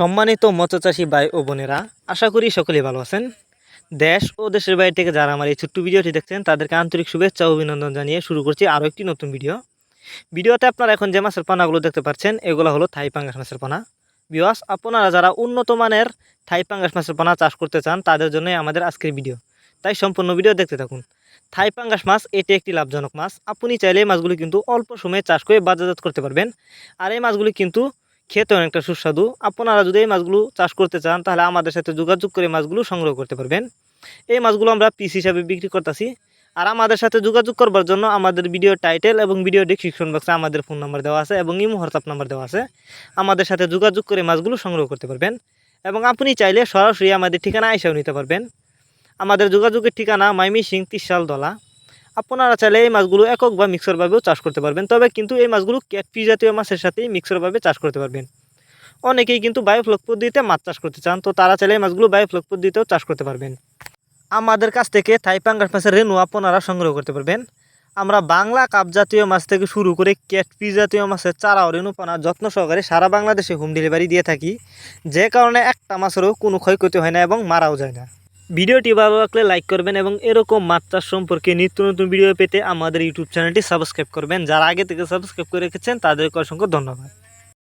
সম্মানিত মৎস্যচাষী ভাই ও বোনেরা, আশা করি সকলেই ভালো আছেন। দেশ ও দেশের বাইরে থেকে যারা আমার এই ছোট্ট ভিডিওটি দেখছেন তাদেরকে আন্তরিক শুভেচ্ছা ও অভিনন্দন জানিয়ে শুরু করছি আরও একটি নতুন ভিডিওতে আপনারা এখন যে মাছের পানাগুলো দেখতে পাচ্ছেন এগুলো হলো থাই পাঙ্গাস মাছের পানা। ভিউয়ার্স, আপনারা যারা উন্নত মানের থাই পাঙ্গাস মাছের পানা চাষ করতে চান তাদের জন্যই আমাদের আজকের ভিডিও, তাই সম্পূর্ণ ভিডিও দেখতে থাকুন। থাই পাঙ্গাস মাছ এটি একটি লাভজনক মাছ। আপনি চাইলে এই মাছগুলি কিন্তু অল্প সময়ে চাষ করে বাজারজাত করতে পারবেন। আর এই মাছগুলি কিন্তু খেতে অনেকটা সুস্বাদু। আপনারা যদি এই মাছগুলো চাষ করতে চান তাহলে আমাদের সাথে যোগাযোগ করে মাছগুলো সংগ্রহ করতে পারবেন। এই মাছগুলো আমরা পিস হিসাবে বিক্রি করতেছি। আর আমাদের সাথে যোগাযোগ করবার জন্য আমাদের ভিডিও টাইটেল এবং ভিডিও ডেসক্রিপশন বক্সে আমাদের ফোন নাম্বার দেওয়া আছে এবং ইমো হোয়াটসঅ্যাপ নাম্বার দেওয়া আছে। আমাদের সাথে যোগাযোগ করে মাছগুলো সংগ্রহ করতে পারবেন এবং আপনি চাইলে সরাসরি আমাদের ঠিকানা এসেও নিতে পারবেন। আমাদের যোগাযোগের ঠিকানা ময়মনসিংহ ত্রিশাল দলা। আপনারা চাইলে এই মাছগুলো একক বা মিক্সরভাবেও চাষ করতে পারবেন, তবে কিন্তু এই মাছগুলো ক্যাটফিশ জাতীয় মাছের সাথেই মিক্সরভাবে চাষ করতে পারবেন। অনেকেই কিন্তু বায়োফ্লক পদ্ধতিতে মাছ চাষ করতে চান, তো তারা চাইলে এই মাছগুলো বায়োফ্লক পদ্ধতিতেও চাষ করতে পারবেন। আমাদের কাছ থেকে থাই পাঙ্গাস মাছের রেণু আপনারা সংগ্রহ করতে পারবেন। আমরা বাংলা কাপ জাতীয় মাছ থেকে শুরু করে ক্যাটফিশ জাতীয় মাছের চারা ও রেণুপানা যত্ন সহকারে সারা বাংলাদেশে হোম ডেলিভারি দিয়ে থাকি, যে কারণে একটা মাছেরও কোনো ক্ষয়ক্ষতি হয় না এবং মারাও যায় না। ভিডিওটি ভালো লাগলে লাইক করবেন এবং এরকম মাছ চাষ সম্পর্কে নিত্য নতুন ভিডিও পেতে আমাদের ইউটিউব চ্যানেলটি সাবস্ক্রাইব করবেন। যারা আগে থেকে সাবস্ক্রাইব করে রেখেছেন তাদেরকে অসংখ্য ধন্যবাদ।